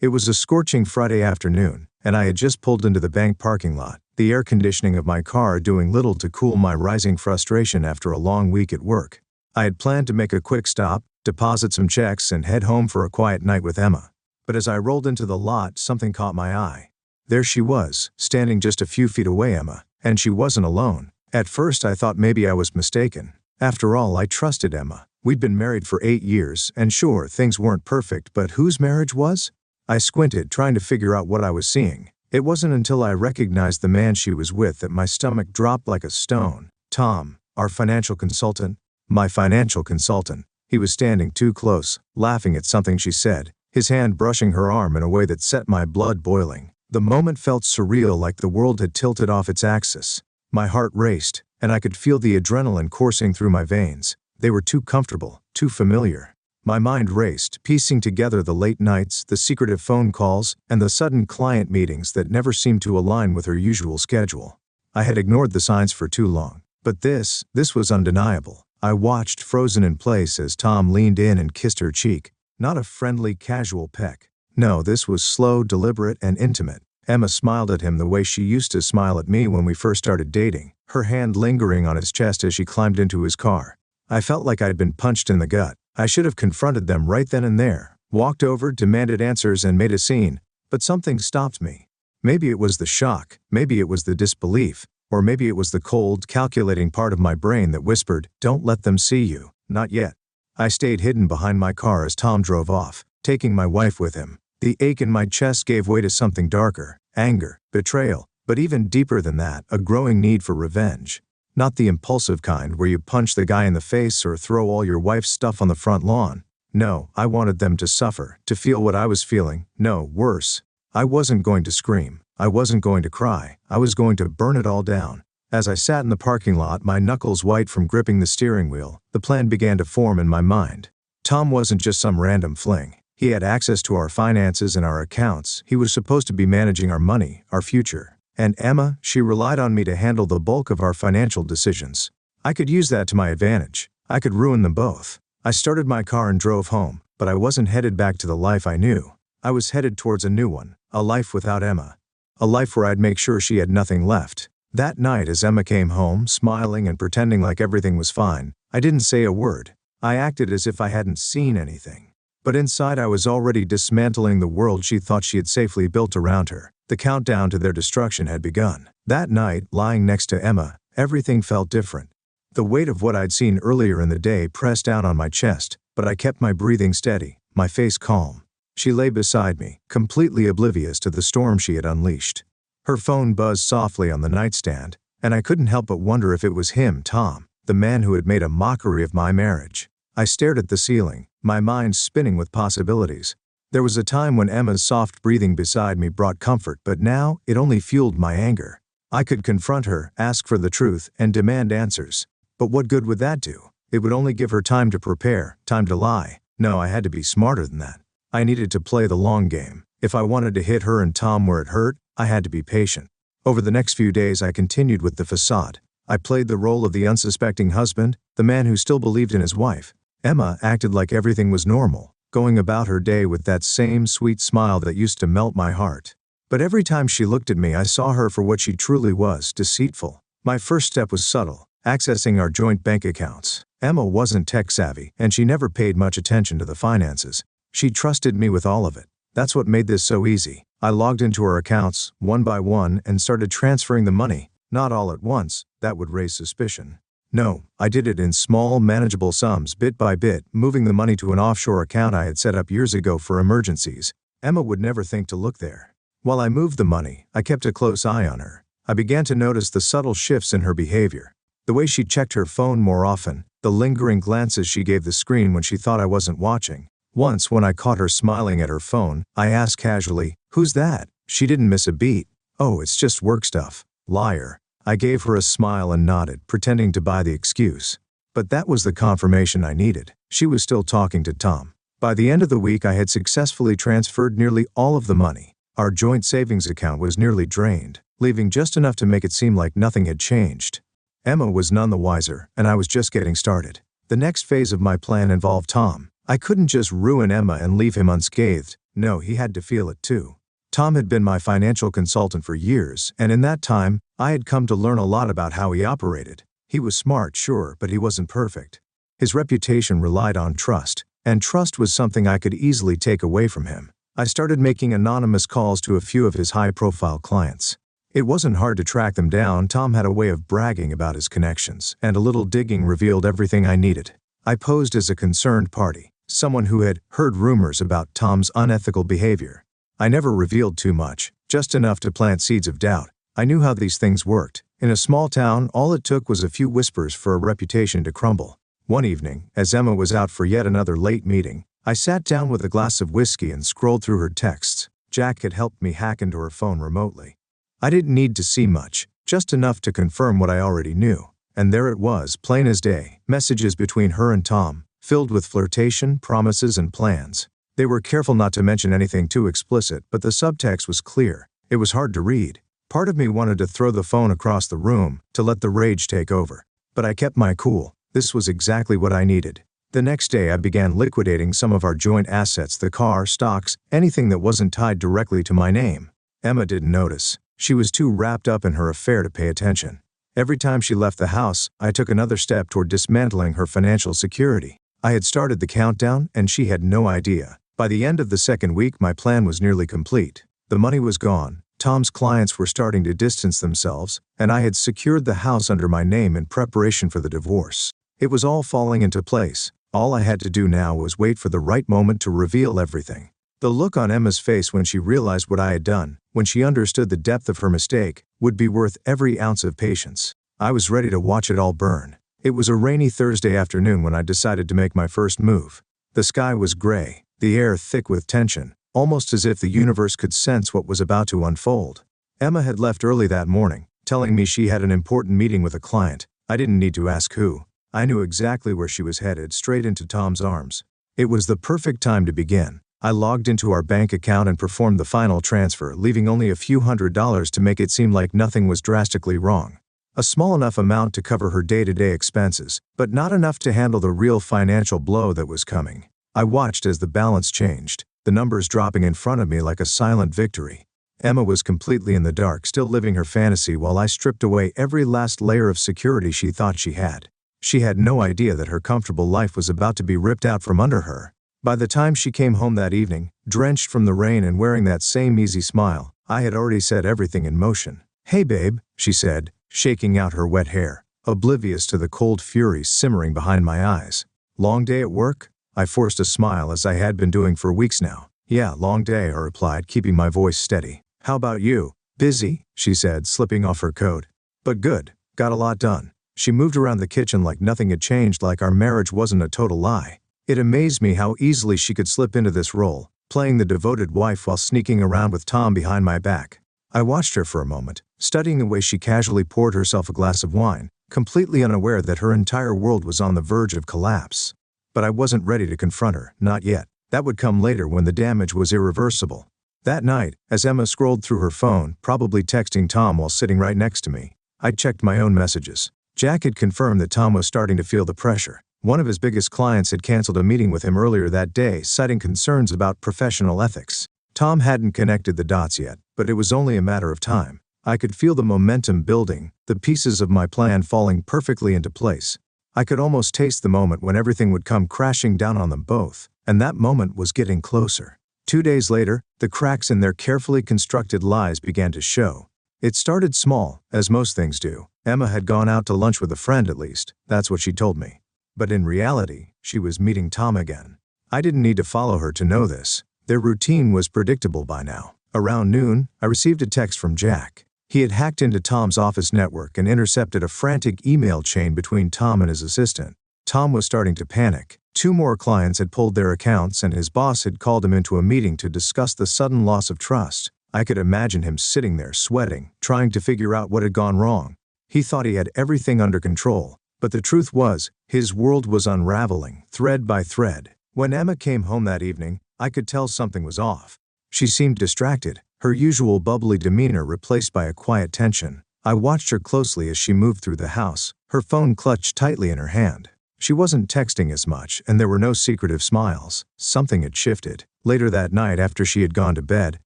It was a scorching Friday afternoon, and I had just pulled into the bank parking lot, the air conditioning of my car doing little to cool my rising frustration after a long week at work. I had planned to make a quick stop, deposit some checks, and head home for a quiet night with Emma. But as I rolled into the lot, something caught my eye. There she was, standing just a few feet away, Emma, and she wasn't alone. At first I thought maybe I was mistaken. After all, I trusted Emma. We'd been married for 8 years, and sure, things weren't perfect, but whose marriage was? I squinted, trying to figure out what I was seeing. It wasn't until I recognized the man she was with that my stomach dropped like a stone. Tom, our financial consultant. My financial consultant. He was standing too close, laughing at something she said, his hand brushing her arm in a way that set my blood boiling. The moment felt surreal, like the world had tilted off its axis. My heart raced, and I could feel the adrenaline coursing through my veins. They were too comfortable, too familiar. My mind raced, piecing together the late nights, the secretive phone calls, and the sudden client meetings that never seemed to align with her usual schedule. I had ignored the signs for too long. But this was undeniable. I watched, frozen in place, as Tom leaned in and kissed her cheek. Not a friendly, casual peck. No, this was slow, deliberate, and intimate. Emma smiled at him the way she used to smile at me when we first started dating, her hand lingering on his chest as she climbed into his car. I felt like I'd been punched in the gut. I should have confronted them right then and there, walked over, demanded answers, and made a scene, but something stopped me. Maybe it was the shock, maybe it was the disbelief, or maybe it was the cold, calculating part of my brain that whispered, "Don't let them see you, not yet." I stayed hidden behind my car as Tom drove off, taking my wife with him. The ache in my chest gave way to something darker, anger, betrayal, but even deeper than that, a growing need for revenge. Not the impulsive kind where you punch the guy in the face or throw all your wife's stuff on the front lawn. No, I wanted them to suffer, to feel what I was feeling. No, worse. I wasn't going to scream. I wasn't going to cry. I was going to burn it all down. As I sat in the parking lot, my knuckles white from gripping the steering wheel, the plan began to form in my mind. Tom wasn't just some random fling. He had access to our finances and our accounts. He was supposed to be managing our money, our future. And Emma, she relied on me to handle the bulk of our financial decisions. I could use that to my advantage. I could ruin them both. I started my car and drove home, but I wasn't headed back to the life I knew. I was headed towards a new one, a life without Emma. A life where I'd make sure she had nothing left. That night, as Emma came home, smiling and pretending like everything was fine, I didn't say a word. I acted as if I hadn't seen anything. But inside, I was already dismantling the world she thought she had safely built around her. The countdown to their destruction had begun. That night, lying next to Emma, everything felt different. The weight of what I'd seen earlier in the day pressed down on my chest, but I kept my breathing steady, my face calm. She lay beside me, completely oblivious to the storm she had unleashed. Her phone buzzed softly on the nightstand, and I couldn't help but wonder if it was him, Tom, the man who had made a mockery of my marriage. I stared at the ceiling, my mind spinning with possibilities. There was a time when Emma's soft breathing beside me brought comfort, but now it only fueled my anger. I could confront her, ask for the truth, and demand answers. But what good would that do? It would only give her time to prepare, time to lie. No, I had to be smarter than that. I needed to play the long game. If I wanted to hit her and Tom where it hurt, I had to be patient. Over the next few days, I continued with the facade. I played the role of the unsuspecting husband, the man who still believed in his wife. Emma acted like everything was normal, going about her day with that same sweet smile that used to melt my heart. But every time she looked at me, I saw her for what she truly was, deceitful. My first step was subtle, accessing our joint bank accounts. Emma wasn't tech-savvy, and she never paid much attention to the finances. She trusted me with all of it. That's what made this so easy. I logged into her accounts, one by one, and started transferring the money. Not all at once, that would raise suspicion. No, I did it in small, manageable sums, bit by bit, moving the money to an offshore account I had set up years ago for emergencies. Emma would never think to look there. While I moved the money, I kept a close eye on her. I began to notice the subtle shifts in her behavior. The way she checked her phone more often, the lingering glances she gave the screen when she thought I wasn't watching. Once, when I caught her smiling at her phone, I asked casually, "Who's that?" She didn't miss a beat. "Oh, it's just work stuff." Liar. I gave her a smile and nodded, pretending to buy the excuse. But that was the confirmation I needed. She was still talking to Tom. By the end of the week, I had successfully transferred nearly all of the money. Our joint savings account was nearly drained, leaving just enough to make it seem like nothing had changed. Emma was none the wiser, and I was just getting started. The next phase of my plan involved Tom. I couldn't just ruin Emma and leave him unscathed. No, he had to feel it too. Tom had been my financial consultant for years, and in that time, I had come to learn a lot about how he operated. He was smart, sure, but he wasn't perfect. His reputation relied on trust, and trust was something I could easily take away from him. I started making anonymous calls to a few of his high-profile clients. It wasn't hard to track them down. Tom had a way of bragging about his connections, and a little digging revealed everything I needed. I posed as a concerned party, someone who had heard rumors about Tom's unethical behavior. I never revealed too much, just enough to plant seeds of doubt. I knew how these things worked. In a small town, all it took was a few whispers for a reputation to crumble. One evening, as Emma was out for yet another late meeting, I sat down with a glass of whiskey and scrolled through her texts. Jack had helped me hack into her phone remotely. I didn't need to see much, just enough to confirm what I already knew. And there it was, plain as day, messages between her and Tom, filled with flirtation, promises, and plans. They were careful not to mention anything too explicit, but the subtext was clear. It was hard to read. Part of me wanted to throw the phone across the room, to let the rage take over. But I kept my cool. This was exactly what I needed. The next day I began liquidating some of our joint assets, the car, stocks, anything that wasn't tied directly to my name. Emma didn't notice. She was too wrapped up in her affair to pay attention. Every time she left the house, I took another step toward dismantling her financial security. I had started the countdown, and she had no idea. By the end of the second week, my plan was nearly complete. The money was gone, Tom's clients were starting to distance themselves, and I had secured the house under my name in preparation for the divorce. It was all falling into place. All I had to do now was wait for the right moment to reveal everything. The look on Emma's face when she realized what I had done, when she understood the depth of her mistake, would be worth every ounce of patience. I was ready to watch it all burn. It was a rainy Thursday afternoon when I decided to make my first move. The sky was gray, the air thick with tension, almost as if the universe could sense what was about to unfold. Emma had left early that morning, telling me she had an important meeting with a client. I didn't need to ask who. I knew exactly where she was headed, straight into Tom's arms. It was the perfect time to begin. I logged into our bank account and performed the final transfer, leaving only a few $100s to make it seem like nothing was drastically wrong. A small enough amount to cover her day-to-day expenses, but not enough to handle the real financial blow that was coming. I watched as the balance changed, the numbers dropping in front of me like a silent victory. Emma was completely in the dark, still living her fantasy while I stripped away every last layer of security she thought she had. She had no idea that her comfortable life was about to be ripped out from under her. By the time she came home that evening, drenched from the rain and wearing that same easy smile, I had already set everything in motion. "Hey babe," she said, shaking out her wet hair, oblivious to the cold fury simmering behind my eyes. "Long day at work?" I forced a smile, as I had been doing for weeks now. "Yeah, long day," I replied, keeping my voice steady. "How about you?" "Busy," she said, slipping off her coat. "But good. Got a lot done." She moved around the kitchen like nothing had changed, like our marriage wasn't a total lie. It amazed me how easily she could slip into this role, playing the devoted wife while sneaking around with Tom behind my back. I watched her for a moment, studying the way she casually poured herself a glass of wine, completely unaware that her entire world was on the verge of collapse. But I wasn't ready to confront her, not yet. That would come later when the damage was irreversible. That night, as Emma scrolled through her phone, probably texting Tom while sitting right next to me, I checked my own messages. Jack had confirmed that Tom was starting to feel the pressure. One of his biggest clients had canceled a meeting with him earlier that day, citing concerns about professional ethics. Tom hadn't connected the dots yet, but it was only a matter of time. I could feel the momentum building, the pieces of my plan falling perfectly into place. I could almost taste the moment when everything would come crashing down on them both, and that moment was getting closer. 2 days later, the cracks in their carefully constructed lies began to show. It started small, as most things do. Emma had gone out to lunch with a friend, at least. That's what she told me. But in reality, she was meeting Tom again. I didn't need to follow her to know this. Their routine was predictable by now. Around noon, I received a text from Jack. He had hacked into Tom's office network and intercepted a frantic email chain between Tom and his assistant. Tom was starting to panic. 2 more clients had pulled their accounts, and his boss had called him into a meeting to discuss the sudden loss of trust. I could imagine him sitting there sweating, trying to figure out what had gone wrong. He thought he had everything under control, but the truth was, his world was unraveling, thread by thread. When Emma came home that evening, I could tell something was off. She seemed distracted, her usual bubbly demeanor replaced by a quiet tension. I watched her closely as she moved through the house, her phone clutched tightly in her hand. She wasn't texting as much, and there were no secretive smiles. Something had shifted. Later that night, after she had gone to bed,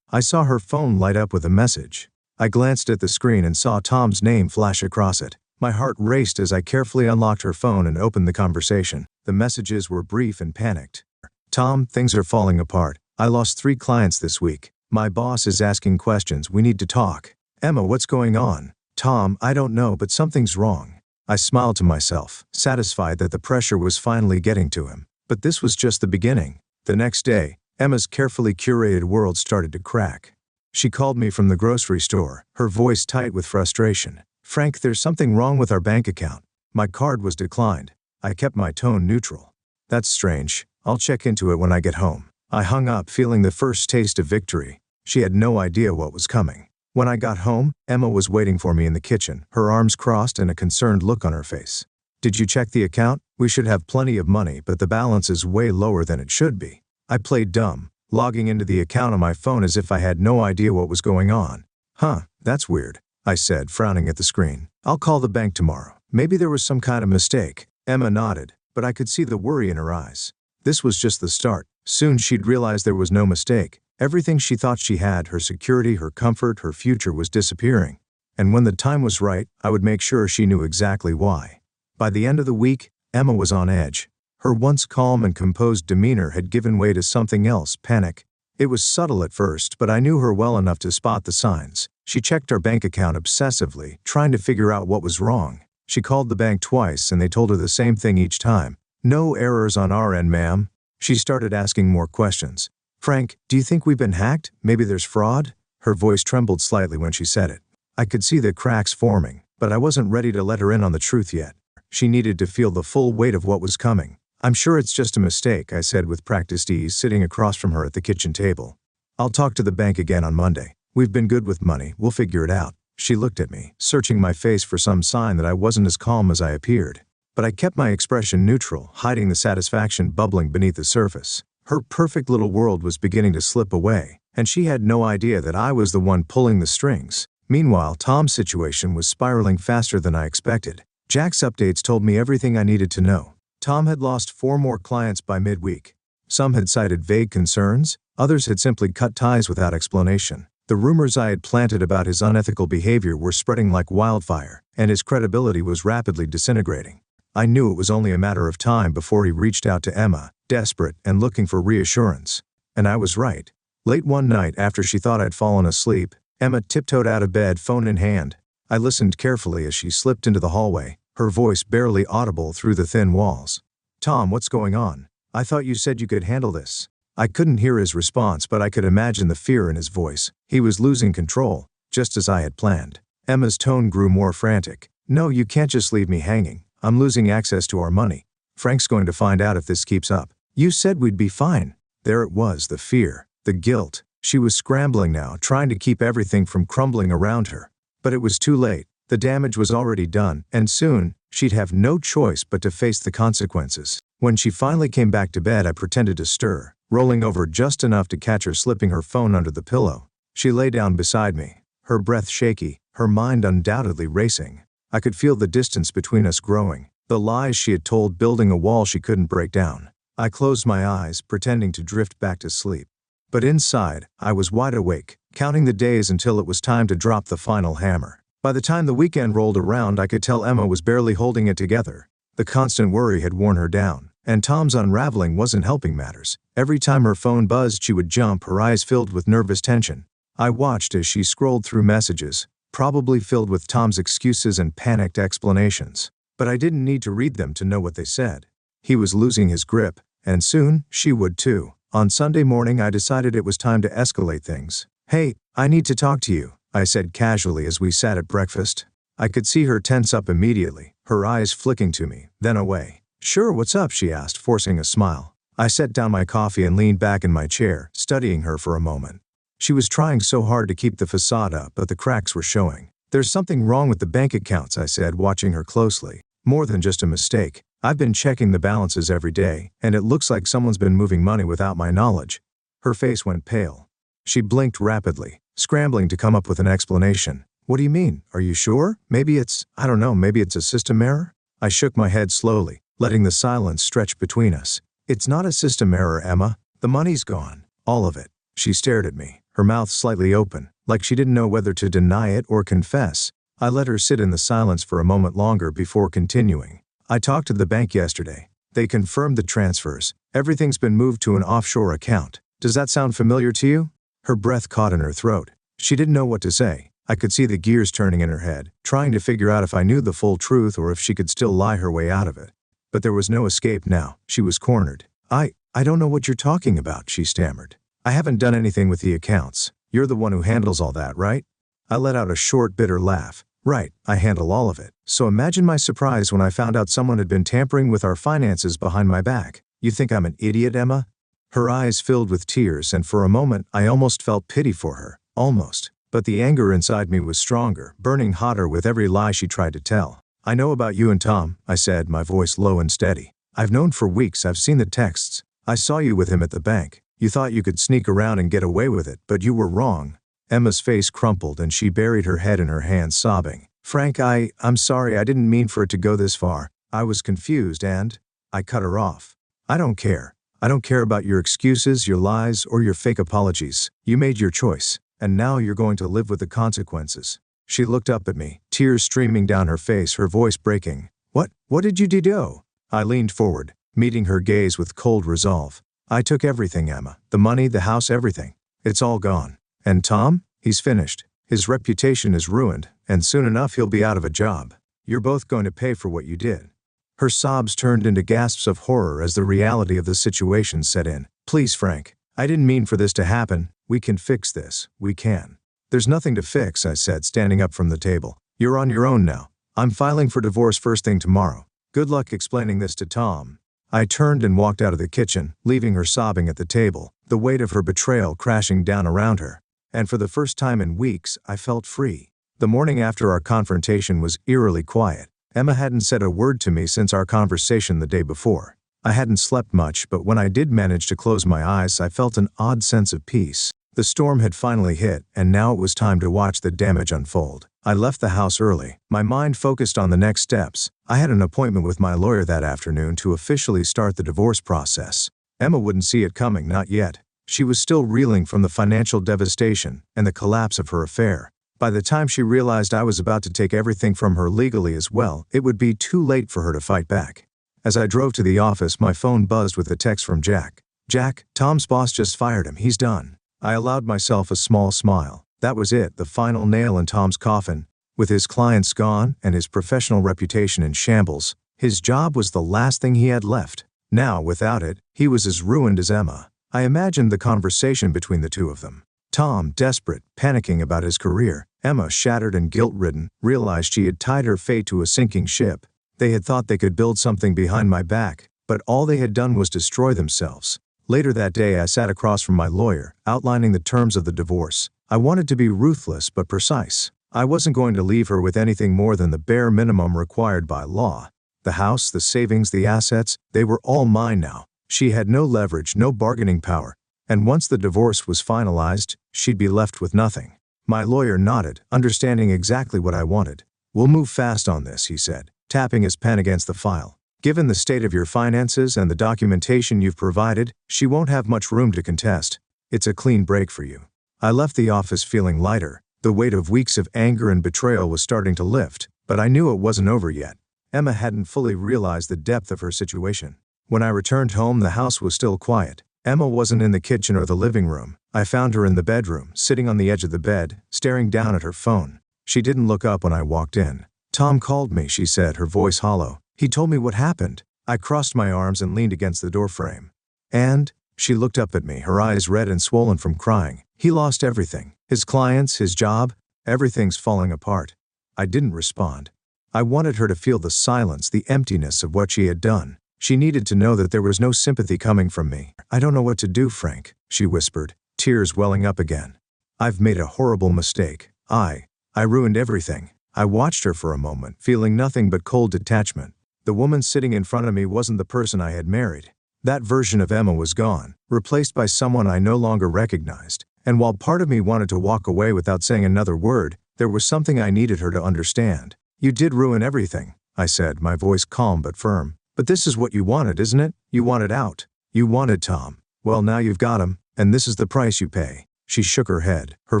I saw her phone light up with a message. I glanced at the screen and saw Tom's name flash across it. My heart raced as I carefully unlocked her phone and opened the conversation. The messages were brief and panicked. Tom, things are falling apart. I lost 3 clients this week. My boss is asking questions. We need to talk. Emma, what's going on? Tom, I don't know, but something's wrong. I smiled to myself, satisfied that the pressure was finally getting to him. But this was just the beginning. The next day, Emma's carefully curated world started to crack. She called me from the grocery store, her voice tight with frustration. Frank, there's something wrong with our bank account. My card was declined. I kept my tone neutral. That's strange. I'll check into it when I get home. I hung up, feeling the first taste of victory. She had no idea what was coming. When I got home, Emma was waiting for me in the kitchen, her arms crossed and a concerned look on her face. Did you check the account? We should have plenty of money, but the balance is way lower than it should be. I played dumb, logging into the account on my phone as if I had no idea what was going on. Huh, that's weird, I said, frowning at the screen. I'll call the bank tomorrow. Maybe there was some kind of mistake. Emma nodded, but I could see the worry in her eyes. This was just the start. Soon she'd realize there was no mistake. Everything she thought she had, her security, her comfort, her future, was disappearing. And when the time was right, I would make sure she knew exactly why. By the end of the week, Emma was on edge. Her once calm and composed demeanor had given way to something else, panic. It was subtle at first, but I knew her well enough to spot the signs. She checked our bank account obsessively, trying to figure out what was wrong. She called the bank twice and they told her the same thing each time. No errors on our end, ma'am. She started asking more questions. Frank, do you think we've been hacked? Maybe there's fraud? Her voice trembled slightly when she said it. I could see the cracks forming, but I wasn't ready to let her in on the truth yet. She needed to feel the full weight of what was coming. I'm sure it's just a mistake, I said with practiced ease, sitting across from her at the kitchen table. I'll talk to the bank again on Monday. We've been good with money, we'll figure it out. She looked at me, searching my face for some sign that I wasn't as calm as I appeared. But I kept my expression neutral, hiding the satisfaction bubbling beneath the surface. Her perfect little world was beginning to slip away, and she had no idea that I was the one pulling the strings. Meanwhile, Tom's situation was spiraling faster than I expected. Jack's updates told me everything I needed to know. Tom had lost 4 more clients by midweek. Some had cited vague concerns, others had simply cut ties without explanation. The rumors I had planted about his unethical behavior were spreading like wildfire, and his credibility was rapidly disintegrating. I knew it was only a matter of time before he reached out to Emma, desperate and looking for reassurance. And I was right. Late one night, after she thought I'd fallen asleep, Emma tiptoed out of bed, phone in hand. I listened carefully as she slipped into the hallway, her voice barely audible through the thin walls. Tom, what's going on? I thought you said you could handle this. I couldn't hear his response, but I could imagine the fear in his voice. He was losing control, just as I had planned. Emma's tone grew more frantic. No, you can't just leave me hanging. I'm losing access to our money. Frank's going to find out if this keeps up. You said we'd be fine. There it was, the fear, the guilt. She was scrambling now, trying to keep everything from crumbling around her. But it was too late. The damage was already done, and soon, she'd have no choice but to face the consequences. When she finally came back to bed, I pretended to stir, rolling over just enough to catch her slipping her phone under the pillow. She lay down beside me, her breath shaky, her mind undoubtedly racing. I could feel the distance between us growing, the lies she had told building a wall she couldn't break down. I closed my eyes, pretending to drift back to sleep. But inside, I was wide awake, counting the days until it was time to drop the final hammer. By the time the weekend rolled around, I could tell Emma was barely holding it together. The constant worry had worn her down, and Tom's unraveling wasn't helping matters. Every time her phone buzzed, she would jump, her eyes filled with nervous tension. I watched as she scrolled through messages, probably filled with Tom's excuses and panicked explanations. But I didn't need to read them to know what they said. He was losing his grip, and soon, she would too. On Sunday morning, I decided it was time to escalate things. Hey, I need to talk to you, I said casually as we sat at breakfast. I could see her tense up immediately, her eyes flicking to me, then away. Sure, what's up? She asked, forcing a smile. I set down my coffee and leaned back in my chair, studying her for a moment. She was trying so hard to keep the facade up, but the cracks were showing. There's something wrong with the bank accounts, I said, watching her closely. More than just a mistake. I've been checking the balances every day, and it looks like someone's been moving money without my knowledge. Her face went pale. She blinked rapidly, scrambling to come up with an explanation. What do you mean? Are you sure? Maybe it's a system error? I shook my head slowly. letting the silence stretch between us. "It's not a system error, Emma. The money's gone. All of it." She stared at me, her mouth slightly open, like she didn't know whether to deny it or confess. I let her sit in the silence for a moment longer before continuing. "I talked to the bank yesterday. They confirmed the transfers. Everything's been moved to an offshore account. Does that sound familiar to you?" Her breath caught in her throat. She didn't know what to say. I could see the gears turning in her head, trying to figure out if I knew the full truth or if she could still lie her way out of it. But there was no escape now. She was cornered. I don't know what you're talking about," she stammered. "I haven't done anything with the accounts. You're the one who handles all that, right?" I let out a short, bitter laugh. "Right, I handle all of it. So imagine my surprise when I found out someone had been tampering with our finances behind my back. You think I'm an idiot, Emma?" Her eyes filled with tears, and for a moment I almost felt pity for her. Almost. But the anger inside me was stronger, burning hotter with every lie she tried to tell. "I know about you and Tom," I said, my voice low and steady. "I've known for weeks. I've seen the texts. I saw you with him at the bank. You thought you could sneak around and get away with it, but you were wrong." Emma's face crumpled and she buried her head in her hands, sobbing. "Frank, I'm sorry. I didn't mean for it to go this far. I was confused and—" I cut her off. "I don't care. I don't care about your excuses, your lies, or your fake apologies. You made your choice, and now you're going to live with the consequences." She looked up at me, tears streaming down her face, her voice breaking. What did you do?" I leaned forward, meeting her gaze with cold resolve. "I took everything, Emma. The money, the house, everything. It's all gone. And Tom? He's finished. His reputation is ruined, and soon enough he'll be out of a job. You're both going to pay for what you did." Her sobs turned into gasps of horror as the reality of the situation set in. "Please, Frank. I didn't mean for this to happen. We can fix this. We can." "There's nothing to fix," I said, standing up from the table. "You're on your own now. I'm filing for divorce first thing tomorrow. Good luck explaining this to Tom." I turned and walked out of the kitchen, leaving her sobbing at the table, the weight of her betrayal crashing down around her. And for the first time in weeks, I felt free. The morning after our confrontation was eerily quiet. Emma hadn't said a word to me since our conversation the day before. I hadn't slept much, but when I did manage to close my eyes, I felt an odd sense of peace. The storm had finally hit, and now it was time to watch the damage unfold. I left the house early, my mind focused on the next steps. I had an appointment with my lawyer that afternoon to officially start the divorce process. Emma wouldn't see it coming, not yet. She was still reeling from the financial devastation and the collapse of her affair. By the time she realized I was about to take everything from her legally as well, it would be too late for her to fight back. As I drove to the office, my phone buzzed with a text from Jack. "Jack, Tom's boss just fired him. He's done." I allowed myself a small smile. That was it, the final nail in Tom's coffin. With his clients gone and his professional reputation in shambles, his job was the last thing he had left. Now, without it, he was as ruined as Emma. I imagined the conversation between the two of them. Tom, desperate, panicking about his career. Emma, shattered and guilt-ridden, realized she had tied her fate to a sinking ship. They had thought they could build something behind my back, but all they had done was destroy themselves. Later that day, I sat across from my lawyer, outlining the terms of the divorce. I wanted to be ruthless but precise. I wasn't going to leave her with anything more than the bare minimum required by law. The house, the savings, the assets, they were all mine now. She had no leverage, no bargaining power, and once the divorce was finalized, she'd be left with nothing. My lawyer nodded, understanding exactly what I wanted. "We'll move fast on this," he said, tapping his pen against the file. "Given the state of your finances and the documentation you've provided, she won't have much room to contest. It's a clean break for you." I left the office feeling lighter. The weight of weeks of anger and betrayal was starting to lift, but I knew it wasn't over yet. Emma hadn't fully realized the depth of her situation. When I returned home, the house was still quiet. Emma wasn't in the kitchen or the living room. I found her in the bedroom, sitting on the edge of the bed, staring down at her phone. She didn't look up when I walked in. "Tom called me," she said, her voice hollow. "He told me what happened." I crossed my arms and leaned against the doorframe. "And?" She looked up at me, her eyes red and swollen from crying. "He lost everything. His clients, his job, everything's falling apart." I didn't respond. I wanted her to feel the silence, the emptiness of what she had done. She needed to know that there was no sympathy coming from me. "I don't know what to do, Frank," she whispered, tears welling up again. "I've made a horrible mistake. I ruined everything." I watched her for a moment, feeling nothing but cold detachment. The woman sitting in front of me wasn't the person I had married. That version of Emma was gone, replaced by someone I no longer recognized. And while part of me wanted to walk away without saying another word, there was something I needed her to understand. "You did ruin everything," I said, my voice calm but firm. But this is what you wanted, isn't it? You wanted out. You wanted Tom. Well, now you've got him, and this is the price you pay." She shook her head, her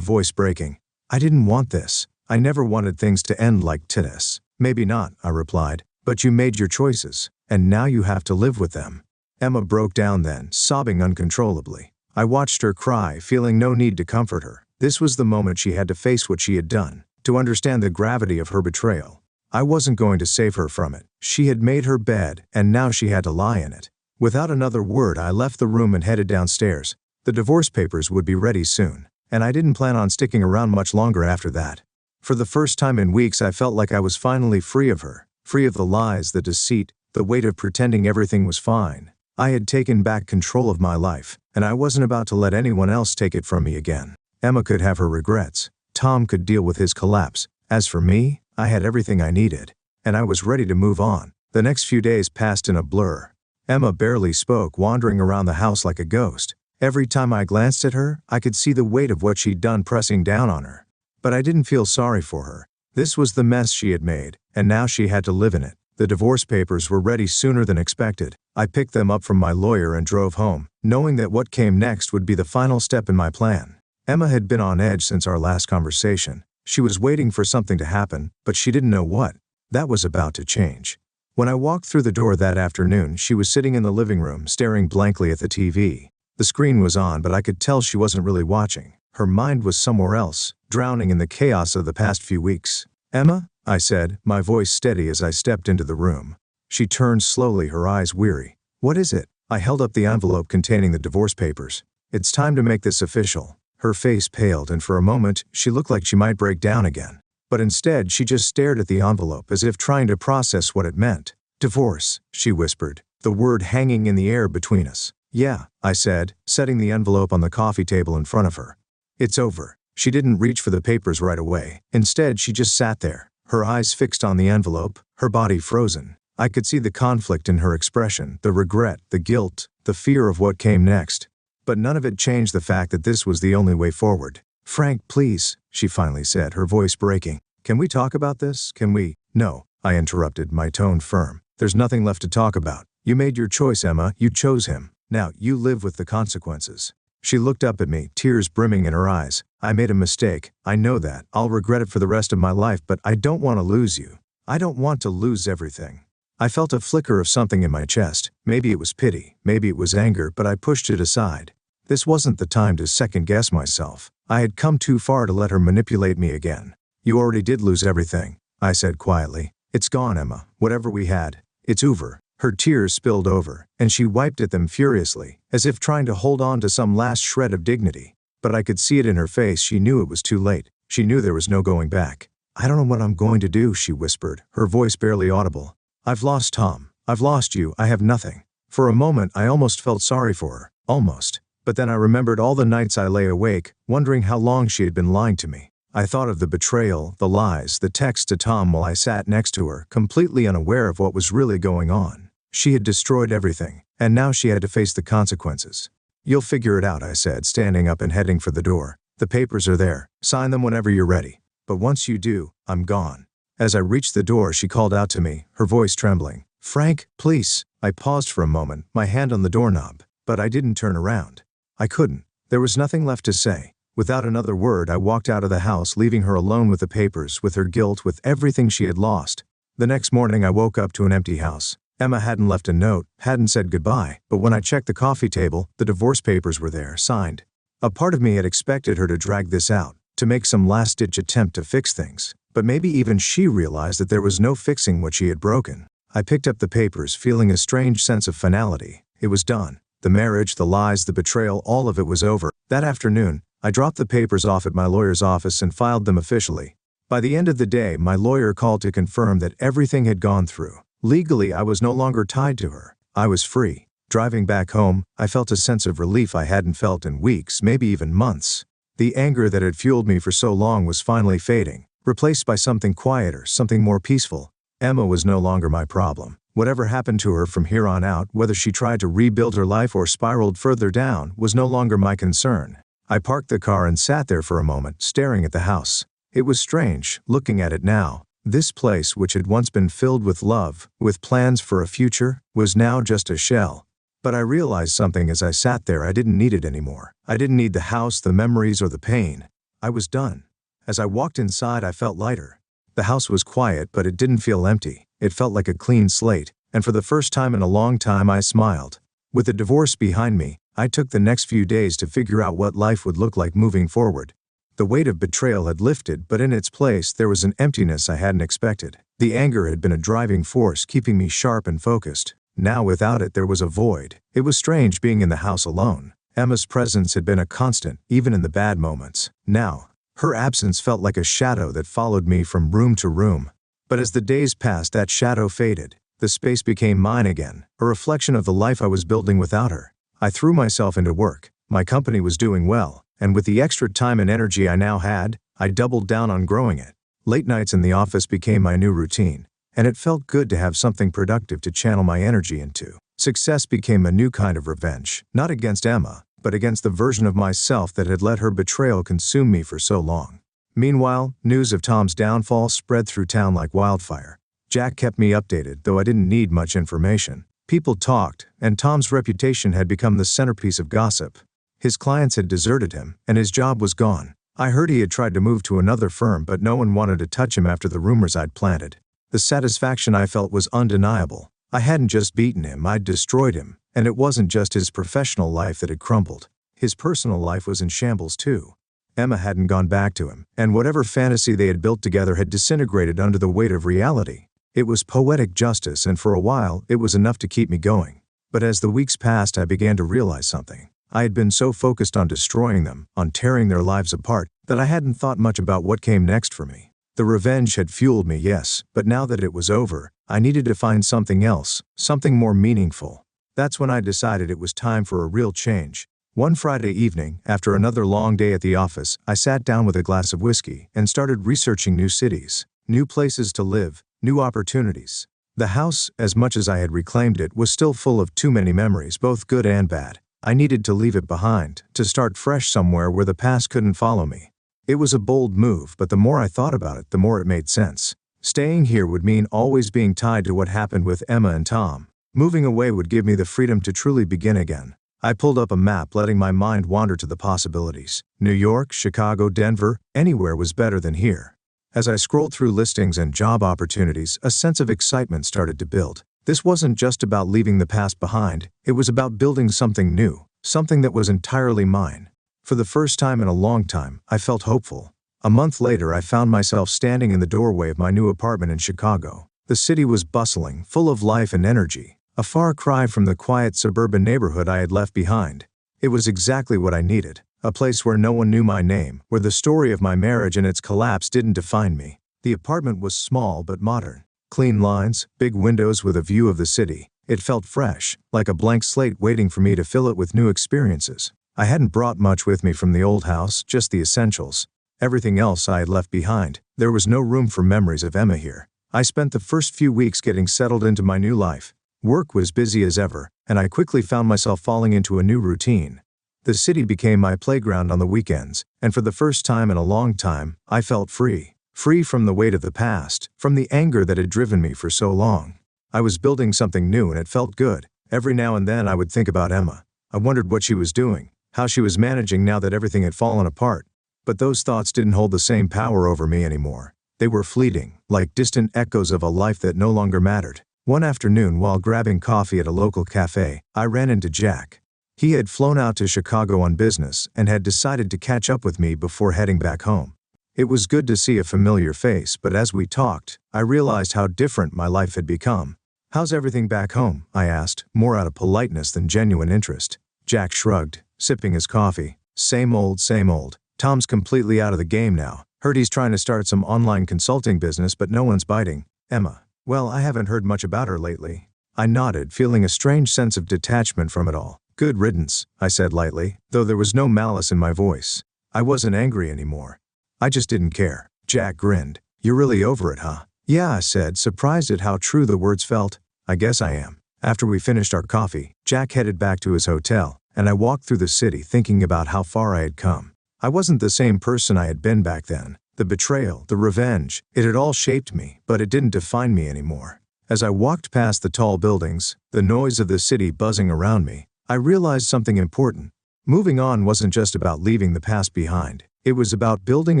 voice breaking. "I didn't want this. I never wanted things to end like this." "Maybe not," I replied, "but you made your choices, and now you have to live with them." Emma broke down then, sobbing uncontrollably. I watched her cry, feeling no need to comfort her. This was the moment she had to face what she had done, to understand the gravity of her betrayal. I wasn't going to save her from it. She had made her bed, and now she had to lie in it. Without another word, I left the room and headed downstairs. The divorce papers would be ready soon, and I didn't plan on sticking around much longer after that. For the first time in weeks, I felt like I was finally free of her, free of the lies, the deceit, the weight of pretending everything was fine. I had taken back control of my life, and I wasn't about to let anyone else take it from me again. Emma could have her regrets. Tom could deal with his collapse. As for me, I had everything I needed, and I was ready to move on. The next few days passed in a blur. Emma barely spoke, wandering around the house like a ghost. Every time I glanced at her, I could see the weight of what she'd done pressing down on her. But I didn't feel sorry for her. This was the mess she had made, and now she had to live in it. The divorce papers were ready sooner than expected. I picked them up from my lawyer and drove home, knowing that what came next would be the final step in my plan. Emma had been on edge since our last conversation. She was waiting for something to happen, but she didn't know what. That was about to change. When I walked through the door that afternoon, she was sitting in the living room, staring blankly at the TV. The screen was on, but I could tell she wasn't really watching. Her mind was somewhere else, drowning in the chaos of the past few weeks. "Emma?" I said, my voice steady as I stepped into the room. She turned slowly, her eyes weary. "What is it?" I held up the envelope containing the divorce papers. "It's time to make this official." Her face paled, and for a moment, she looked like she might break down again. But instead, she just stared at the envelope as if trying to process what it meant. "Divorce," she whispered, the word hanging in the air between us. "Yeah," I said, setting the envelope on the coffee table in front of her. "It's over." She didn't reach for the papers right away. Instead, she just sat there, her eyes fixed on the envelope, her body frozen. I could see the conflict in her expression, the regret, the guilt, the fear of what came next. But none of it changed the fact that this was the only way forward. "Frank, please," she finally said, her voice breaking. "Can we talk about this? Can we?" "No," I interrupted, my tone firm. "There's nothing left to talk about. You made your choice, Emma. You chose him. Now, you live with the consequences." She looked up at me, tears brimming in her eyes. "I made a mistake. I know that. I'll regret it for the rest of my life, but I don't want to lose you. I don't want to lose everything." I felt a flicker of something in my chest. Maybe it was pity, maybe it was anger, but I pushed it aside. This wasn't the time to second-guess myself. I had come too far to let her manipulate me again. "You already did lose everything," I said quietly. "It's gone, Emma. Whatever we had. It's over." Her tears spilled over, and she wiped at them furiously, as if trying to hold on to some last shred of dignity. But I could see it in her face. She knew it was too late. She knew there was no going back. "I don't know what I'm going to do," she whispered, her voice barely audible. "I've lost Tom. I've lost you. I have nothing." For a moment, I almost felt sorry for her. Almost. But then I remembered all the nights I lay awake, wondering how long she had been lying to me. I thought of the betrayal, the lies, the texts to Tom while I sat next to her, completely unaware of what was really going on. She had destroyed everything, and now she had to face the consequences. "You'll figure it out," I said, standing up and heading for the door. "The papers are there. Sign them whenever you're ready. But once you do, I'm gone." As I reached the door, she called out to me, her voice trembling. "Frank, please." I paused for a moment, my hand on the doorknob, but I didn't turn around. I couldn't. There was nothing left to say. Without another word, I walked out of the house, leaving her alone with the papers, with her guilt, with everything she had lost. The next morning, I woke up to an empty house. Emma hadn't left a note, hadn't said goodbye, but when I checked the coffee table, the divorce papers were there, signed. A part of me had expected her to drag this out, to make some last-ditch attempt to fix things. But maybe even she realized that there was no fixing what she had broken. I picked up the papers, feeling a strange sense of finality. It was done. The marriage, the lies, the betrayal, all of it was over. That afternoon, I dropped the papers off at my lawyer's office and filed them officially. By the end of the day, my lawyer called to confirm that everything had gone through. Legally, I was no longer tied to her. I was free. Driving back home, I felt a sense of relief I hadn't felt in weeks, maybe even months. The anger that had fueled me for so long was finally fading, replaced by something quieter, something more peaceful. Emma was no longer my problem. Whatever happened to her from here on out, whether she tried to rebuild her life or spiraled further down, was no longer my concern. I parked the car and sat there for a moment, staring at the house. It was strange, looking at it now, This place, which had once been filled with love, with plans for a future, was now just a shell. But I realized something as I sat there. I didn't need it anymore. I didn't need the house, the memories, or the pain. I was done. As I walked inside, I felt lighter. The house was quiet, but it didn't feel empty. It felt like a clean slate, and for the first time in a long time I smiled. With the divorce behind me, I took the next few days to figure out what life would look like moving forward. The weight of betrayal had lifted, but in its place there was an emptiness I hadn't expected. The anger had been a driving force, keeping me sharp and focused. Now without it there was a void. It was strange being in the house alone. Emma's presence had been a constant, even in the bad moments. Now, her absence felt like a shadow that followed me from room to room. But as the days passed, that shadow faded. The space became mine again, a reflection of the life I was building without her. I threw myself into work. My company was doing well, and with the extra time and energy I now had, I doubled down on growing it. Late nights in the office became my new routine, and it felt good to have something productive to channel my energy into. Success became a new kind of revenge, not against Emma, but against the version of myself that had let her betrayal consume me for so long. Meanwhile, news of Tom's downfall spread through town like wildfire. Jack kept me updated, though I didn't need much information. People talked, and Tom's reputation had become the centerpiece of gossip. His clients had deserted him, and his job was gone. I heard he had tried to move to another firm, but no one wanted to touch him after the rumors I'd planted. The satisfaction I felt was undeniable. I hadn't just beaten him, I'd destroyed him, and it wasn't just his professional life that had crumbled. His personal life was in shambles too. Emma hadn't gone back to him, and whatever fantasy they had built together had disintegrated under the weight of reality. It was poetic justice, and for a while, it was enough to keep me going. But as the weeks passed, I began to realize something. I had been so focused on destroying them, on tearing their lives apart, that I hadn't thought much about what came next for me. The revenge had fueled me, yes, but now that it was over, I needed to find something else, something more meaningful. That's when I decided it was time for a real change. One Friday evening, after another long day at the office, I sat down with a glass of whiskey and started researching new cities, new places to live, new opportunities. The house, as much as I had reclaimed it, was still full of too many memories, both good and bad. I needed to leave it behind, to start fresh somewhere where the past couldn't follow me. It was a bold move, but the more I thought about it, the more it made sense. Staying here would mean always being tied to what happened with Emma and Tom. Moving away would give me the freedom to truly begin again. I pulled up a map, letting my mind wander to the possibilities. New York, Chicago, Denver, anywhere was better than here. As I scrolled through listings and job opportunities, a sense of excitement started to build. This wasn't just about leaving the past behind, it was about building something new, something that was entirely mine. For the first time in a long time, I felt hopeful. A month later, I found myself standing in the doorway of my new apartment in Chicago. The city was bustling, full of life and energy, a far cry from the quiet suburban neighborhood I had left behind. It was exactly what I needed, a place where no one knew my name, where the story of my marriage and its collapse didn't define me. The apartment was small but modern. Clean lines, big windows with a view of the city. It felt fresh, like a blank slate waiting for me to fill it with new experiences. I hadn't brought much with me from the old house, just the essentials. Everything else I had left behind. There was no room for memories of Emma here. I spent the first few weeks getting settled into my new life. Work was busy as ever, and I quickly found myself falling into a new routine. The city became my playground on the weekends, and for the first time in a long time, I felt free. Free from the weight of the past, from the anger that had driven me for so long. I was building something new and it felt good. Every now and then I would think about Emma. I wondered what she was doing, how she was managing now that everything had fallen apart. But those thoughts didn't hold the same power over me anymore. They were fleeting, like distant echoes of a life that no longer mattered. One afternoon, while grabbing coffee at a local cafe, I ran into Jack. He had flown out to Chicago on business and had decided to catch up with me before heading back home. It was good to see a familiar face, but as we talked, I realized how different my life had become. "How's everything back home?" I asked, more out of politeness than genuine interest. Jack shrugged, sipping his coffee. Same old, same old. Tom's completely out of the game now. Heard he's trying to start some online consulting business, but no one's biting. Emma. Well, I haven't heard much about her lately. I nodded, feeling a strange sense of detachment from it all. Good riddance, I said lightly, though there was no malice in my voice. I wasn't angry anymore. I just didn't care. Jack grinned. You're really over it, huh? Yeah, I said, surprised at how true the words felt. I guess I am. After we finished our coffee, Jack headed back to his hotel, and I walked through the city thinking about how far I had come. I wasn't the same person I had been back then. the betrayal, the revenge, it had all shaped me, but it didn't define me anymore. As I walked past the tall buildings, the noise of the city buzzing around me, I realized something important. Moving on wasn't just about leaving the past behind. It was about building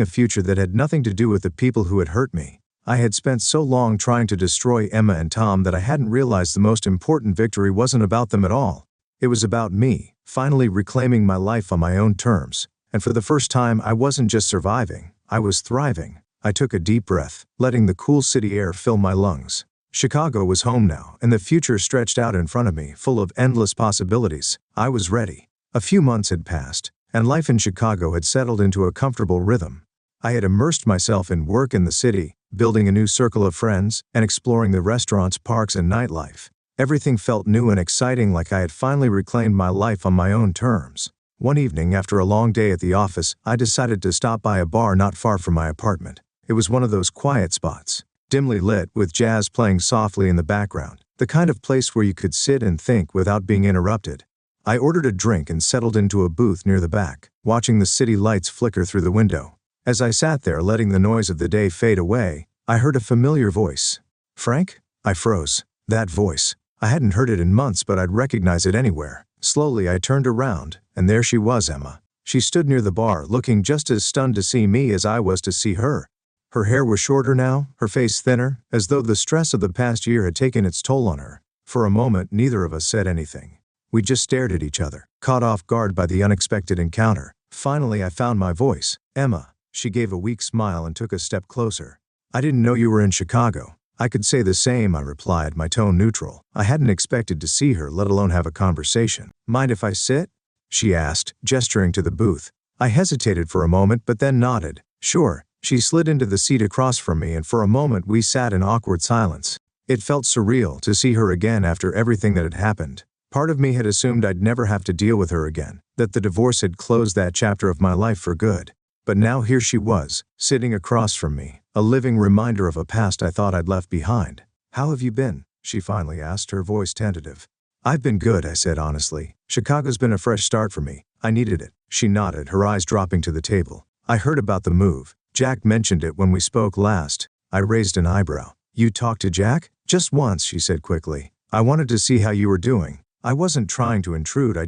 a future that had nothing to do with the people who had hurt me. I had spent so long trying to destroy Emma and Tom that I hadn't realized the most important victory wasn't about them at all. It was about me, finally reclaiming my life on my own terms. And for the first time, I wasn't just surviving, I was thriving. I took a deep breath, letting the cool city air fill my lungs. Chicago was home now, and the future stretched out in front of me, full of endless possibilities. I was ready. A few months had passed, and life in Chicago had settled into a comfortable rhythm. I had immersed myself in work in the city, building a new circle of friends, and exploring the restaurants, parks, and nightlife. Everything felt new and exciting, like I had finally reclaimed my life on my own terms. One evening, after a long day at the office, I decided to stop by a bar not far from my apartment. It was one of those quiet spots, dimly lit, with jazz playing softly in the background, the kind of place where you could sit and think without being interrupted. I ordered a drink and settled into a booth near the back, watching the city lights flicker through the window. As I sat there letting the noise of the day fade away, I heard a familiar voice. "Frank?" I froze. That voice. I hadn't heard it in months, but I'd recognize it anywhere. Slowly I turned around, and there she was, Emma. She stood near the bar, looking just as stunned to see me as I was to see her. Her hair was shorter now, her face thinner, as though the stress of the past year had taken its toll on her. For a moment, neither of us said anything. We just stared at each other, caught off guard by the unexpected encounter. Finally, I found my voice. "Emma." She gave a weak smile and took a step closer. "I didn't know you were in Chicago." "I could say the same," I replied, my tone neutral. I hadn't expected to see her, let alone have a conversation. "Mind if I sit?" she asked, gesturing to the booth. I hesitated for a moment, but then nodded. "Sure." She slid into the seat across from me, and for a moment we sat in awkward silence. It felt surreal to see her again after everything that had happened. Part of me had assumed I'd never have to deal with her again, that the divorce had closed that chapter of my life for good. But now here she was, sitting across from me, a living reminder of a past I thought I'd left behind. "How have you been?" she finally asked, her voice tentative. "I've been good," I said honestly. "Chicago's been a fresh start for me. I needed it." She nodded, her eyes dropping to the table. "I heard about the move. Jack mentioned it when we spoke last." I raised an eyebrow. "You talked to Jack?" "Just once," she said quickly. "I wanted to see how you were doing. I wasn't trying to intrude,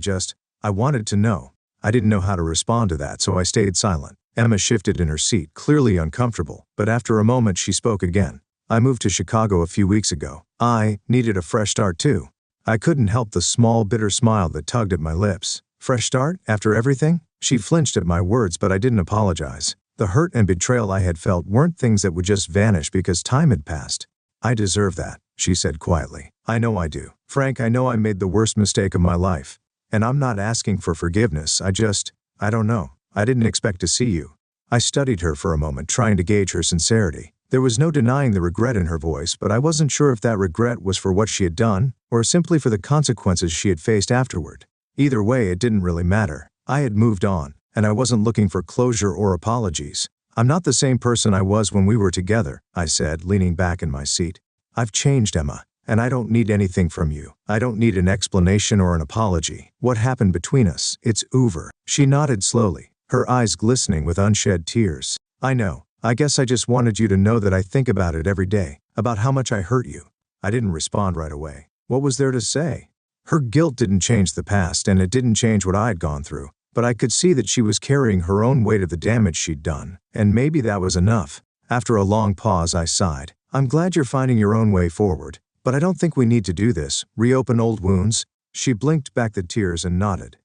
I wanted to know." I didn't know how to respond to that, so I stayed silent. Emma shifted in her seat, clearly uncomfortable, but after a moment she spoke again. "I moved to Chicago a few weeks ago. I needed a fresh start too." I couldn't help the small, bitter smile that tugged at my lips. "Fresh start? After everything?" She flinched at my words, but I didn't apologize. The hurt and betrayal I had felt weren't things that would just vanish because time had passed. "I deserve that," she said quietly. "I know I do. Frank, I know I made the worst mistake of my life. And I'm not asking for forgiveness, I don't know. I didn't expect to see you." I studied her for a moment, trying to gauge her sincerity. There was no denying the regret in her voice, but I wasn't sure if that regret was for what she had done, or simply for the consequences she had faced afterward. Either way, it didn't really matter. I had moved on, and I wasn't looking for closure or apologies. "I'm not the same person I was when we were together," I said, leaning back in my seat. "I've changed, Emma. And I don't need anything from you. I don't need an explanation or an apology. What happened between us, it's over." She nodded slowly, her eyes glistening with unshed tears. "I know. I guess I just wanted you to know that I think about it every day, about how much I hurt you." I didn't respond right away. What was there to say? Her guilt didn't change the past, and it didn't change what I'd gone through. But I could see that she was carrying her own weight of the damage she'd done, and maybe that was enough. After a long pause, I sighed. "I'm glad you're finding your own way forward. But I don't think we need to do this, reopen old wounds." She blinked back the tears and nodded.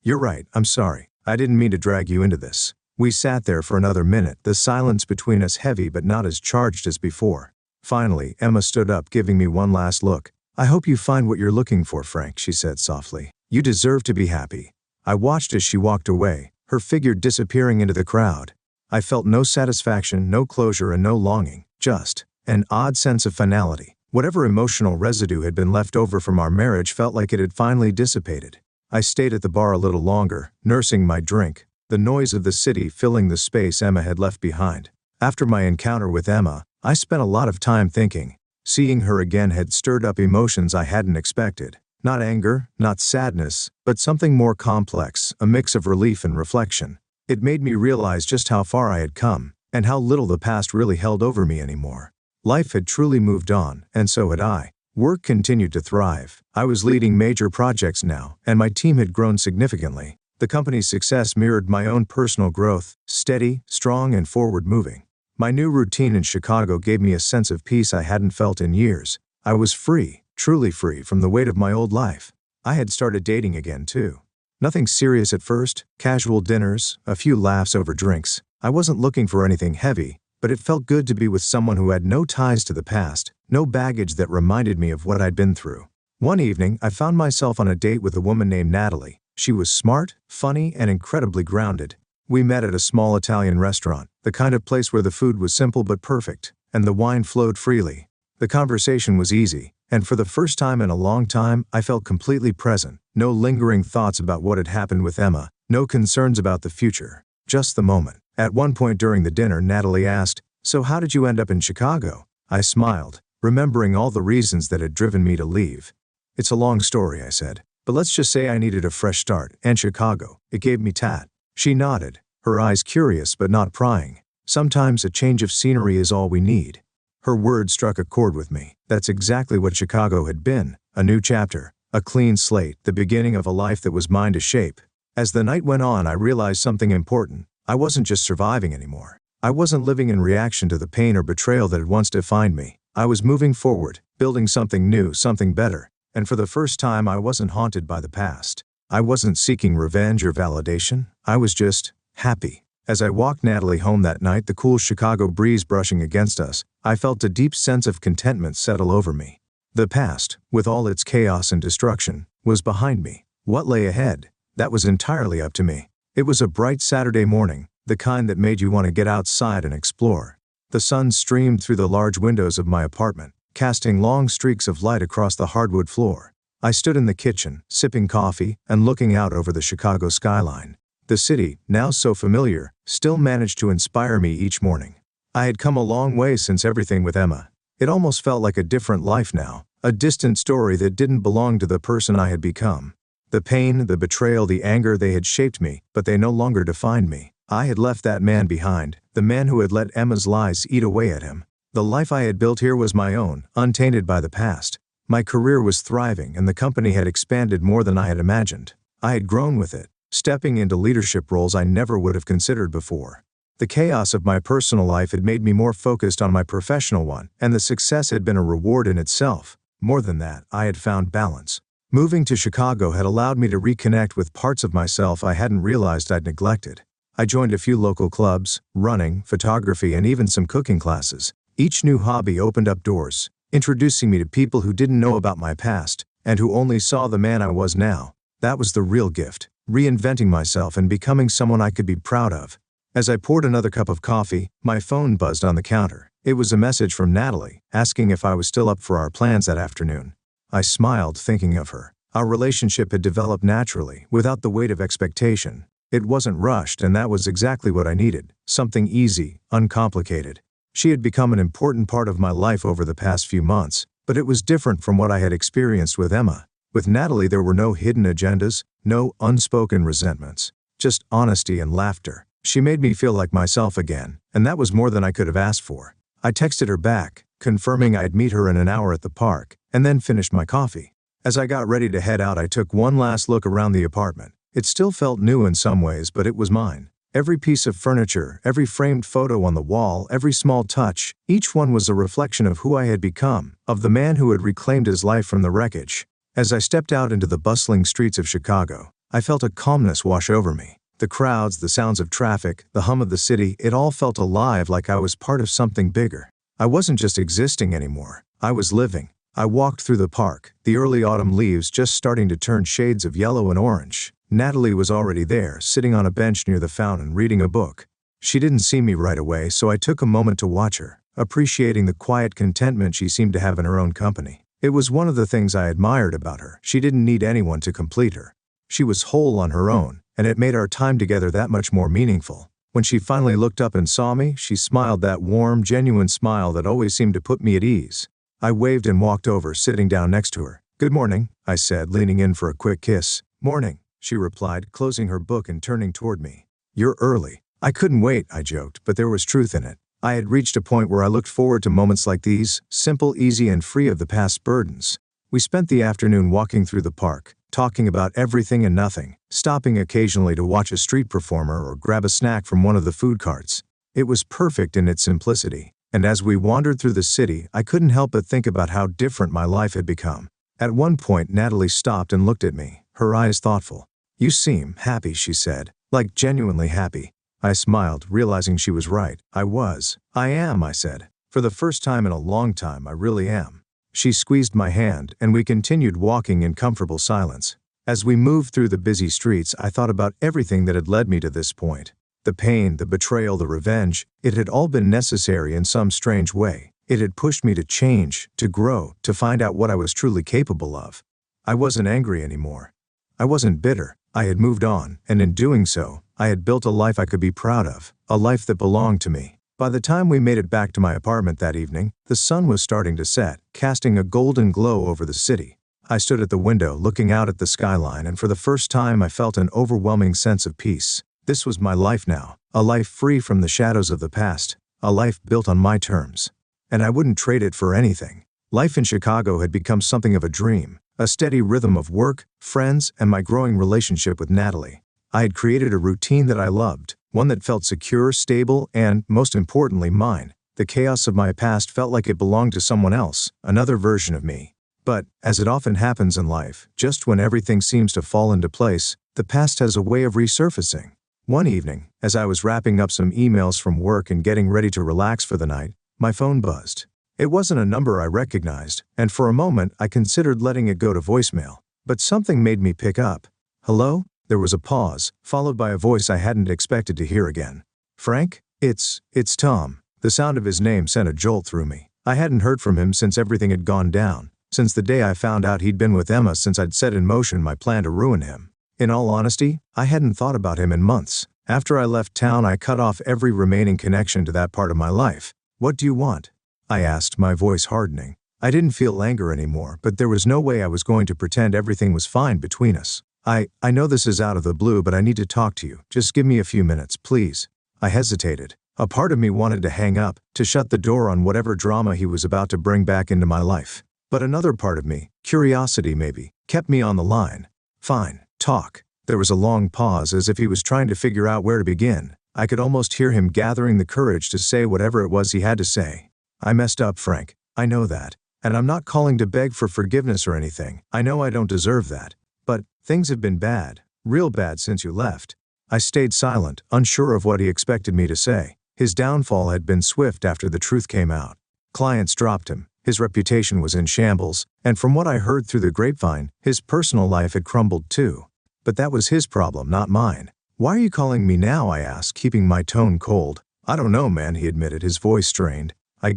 "You're right, I'm sorry. I didn't mean to drag you into this." We sat there for another minute, the silence between us heavy but not as charged as before. Finally, Emma stood up, giving me one last look. "I hope you find what you're looking for, Frank," she said softly. "You deserve to be happy." I watched as she walked away, her figure disappearing into the crowd. I felt no satisfaction, no closure, and no longing, just an odd sense of finality. Whatever emotional residue had been left over from our marriage felt like it had finally dissipated. I stayed at the bar a little longer, nursing my drink, the noise of the city filling the space Emma had left behind. After my encounter with Emma, I spent a lot of time thinking. Seeing her again had stirred up emotions I hadn't expected. Not anger, not sadness, but something more complex, a mix of relief and reflection. It made me realize just how far I had come, and how little the past really held over me anymore. Life had truly moved on, and so had I. Work continued to thrive. I was leading major projects now, and my team had grown significantly. The company's success mirrored my own personal growth, steady, strong, and forward-moving. My new routine in Chicago gave me a sense of peace I hadn't felt in years. I was free, truly free from the weight of my old life. I had started dating again, too. Nothing serious at first, casual dinners, a few laughs over drinks. I wasn't looking for anything heavy, but it felt good to be with someone who had no ties to the past, no baggage that reminded me of what I'd been through. One evening, I found myself on a date with a woman named Natalie. She was smart, funny, and incredibly grounded. We met at a small Italian restaurant, the kind of place where the food was simple but perfect, and the wine flowed freely. The conversation was easy, and for the first time in a long time, I felt completely present. No lingering thoughts about what had happened with Emma, no concerns about the future, just the moment. At one point during the dinner, Natalie asked, "So how did you end up in Chicago?" I smiled, remembering all the reasons that had driven me to leave. "It's a long story," I said. "But let's just say I needed a fresh start, and Chicago, it gave me tat." She nodded, her eyes curious but not prying. Sometimes a change of scenery is all we need. Her words struck a chord with me. That's exactly what Chicago had been, a new chapter, a clean slate, the beginning of a life that was mine to shape. As the night went on, I realized something important. I wasn't just surviving anymore. I wasn't living in reaction to the pain or betrayal that had once defined me. I was moving forward, building something new, something better. And for the first time, I wasn't haunted by the past. I wasn't seeking revenge or validation. I was just happy. As I walked Natalie home that night, the cool Chicago breeze brushing against us, I felt a deep sense of contentment settle over me. The past, with all its chaos and destruction, was behind me. What lay ahead? That was entirely up to me. It was a bright Saturday morning, the kind that made you want to get outside and explore. The sun streamed through the large windows of my apartment, casting long streaks of light across the hardwood floor. I stood in the kitchen, sipping coffee, and looking out over the Chicago skyline. The city, now so familiar, still managed to inspire me each morning. I had come a long way since everything with Emma. It almost felt like a different life now, a distant story that didn't belong to the person I had become. The pain, the betrayal, the anger, they had shaped me, but they no longer defined me. I had left that man behind, the man who had let Emma's lies eat away at him. The life I had built here was my own, untainted by the past. My career was thriving, and the company had expanded more than I had imagined. I had grown with it, stepping into leadership roles I never would have considered before. The chaos of my personal life had made me more focused on my professional one, and the success had been a reward in itself. More than that, I had found balance. Moving to Chicago had allowed me to reconnect with parts of myself I hadn't realized I'd neglected. I joined a few local clubs, running, photography, and even some cooking classes. Each new hobby opened up doors, introducing me to people who didn't know about my past, and who only saw the man I was now. That was the real gift, reinventing myself and becoming someone I could be proud of. As I poured another cup of coffee, my phone buzzed on the counter. It was a message from Natalie, asking if I was still up for our plans that afternoon. I smiled, thinking of her. Our relationship had developed naturally, without the weight of expectation. It wasn't rushed, and that was exactly what I needed. Something easy, uncomplicated. She had become an important part of my life over the past few months, but it was different from what I had experienced with Emma. With Natalie, there were no hidden agendas, no unspoken resentments, just honesty and laughter. She made me feel like myself again, and that was more than I could have asked for. I texted her back, confirming I'd meet her in an hour at the park, and then finished my coffee. As I got ready to head out, I took one last look around the apartment. It still felt new in some ways, but it was mine. Every piece of furniture, every framed photo on the wall, every small touch, each one was a reflection of who I had become, of the man who had reclaimed his life from the wreckage. As I stepped out into the bustling streets of Chicago, I felt a calmness wash over me. The crowds, the sounds of traffic, the hum of the city, it all felt alive, like I was part of something bigger. I wasn't just existing anymore, I was living. I walked through the park, the early autumn leaves just starting to turn shades of yellow and orange. Natalie was already there, sitting on a bench near the fountain, reading a book. She didn't see me right away, so I took a moment to watch her, appreciating the quiet contentment she seemed to have in her own company. It was one of the things I admired about her. She didn't need anyone to complete her. She was whole on her own, and it made our time together that much more meaningful. When she finally looked up and saw me, she smiled, that warm, genuine smile that always seemed to put me at ease. I waved and walked over, sitting down next to her. "Good morning," I said, leaning in for a quick kiss. "Morning," she replied, closing her book and turning toward me. "You're early." I couldn't wait, I joked, but there was truth in it. I had reached a point where I looked forward to moments like these, simple, easy, and free of the past burdens. We spent the afternoon walking through the park, talking about everything and nothing, stopping occasionally to watch a street performer or grab a snack from one of the food carts. It was perfect in its simplicity, and as we wandered through the city, I couldn't help but think about how different my life had become. At one point, Natalie stopped and looked at me, her eyes thoughtful. "You seem happy," she said, "like genuinely happy." I smiled, realizing she was right. I was. "I am," I said. "For the first time in a long time, I really am." She squeezed my hand, and we continued walking in comfortable silence. As we moved through the busy streets, I thought about everything that had led me to this point. The pain, the betrayal, the revenge, it had all been necessary in some strange way. It had pushed me to change, to grow, to find out what I was truly capable of. I wasn't angry anymore. I wasn't bitter. I had moved on, and in doing so, I had built a life I could be proud of, a life that belonged to me. By the time we made it back to my apartment that evening, the sun was starting to set, casting a golden glow over the city. I stood at the window looking out at the skyline, and for the first time I felt an overwhelming sense of peace. This was my life now, a life free from the shadows of the past, a life built on my terms. And I wouldn't trade it for anything. Life in Chicago had become something of a dream, a steady rhythm of work, friends, and my growing relationship with Natalie. I had created a routine that I loved, one that felt secure, stable, and, most importantly, mine. The chaos of my past felt like it belonged to someone else, another version of me. But, as it often happens in life, just when everything seems to fall into place, the past has a way of resurfacing. One evening, as I was wrapping up some emails from work and getting ready to relax for the night, my phone buzzed. It wasn't a number I recognized, and for a moment I considered letting it go to voicemail. But something made me pick up. "Hello?" There was a pause, followed by a voice I hadn't expected to hear again. "Frank? It's Tom." The sound of his name sent a jolt through me. I hadn't heard from him since everything had gone down, since the day I found out he'd been with Emma, since I'd set in motion my plan to ruin him. In all honesty, I hadn't thought about him in months. After I left town, I cut off every remaining connection to that part of my life. "What do you want?" I asked, my voice hardening. I didn't feel anger anymore, but there was no way I was going to pretend everything was fine between us. I know this is out of the blue, but I need to talk to you. Just give me a few minutes, please." I hesitated. A part of me wanted to hang up, to shut the door on whatever drama he was about to bring back into my life. But another part of me, curiosity maybe, kept me on the line. "Fine, talk." There was a long pause, as if he was trying to figure out where to begin. I could almost hear him gathering the courage to say whatever it was he had to say. "I messed up, Frank. I know that. And I'm not calling to beg for forgiveness or anything. I know I don't deserve that. But things have been bad, real bad since you left." I stayed silent, unsure of what he expected me to say. His downfall had been swift after the truth came out. Clients dropped him, his reputation was in shambles, and from what I heard through the grapevine, his personal life had crumbled too. But that was his problem, not mine. "Why are you calling me now?" I asked, keeping my tone cold. "I don't know, man," he admitted, his voice strained. I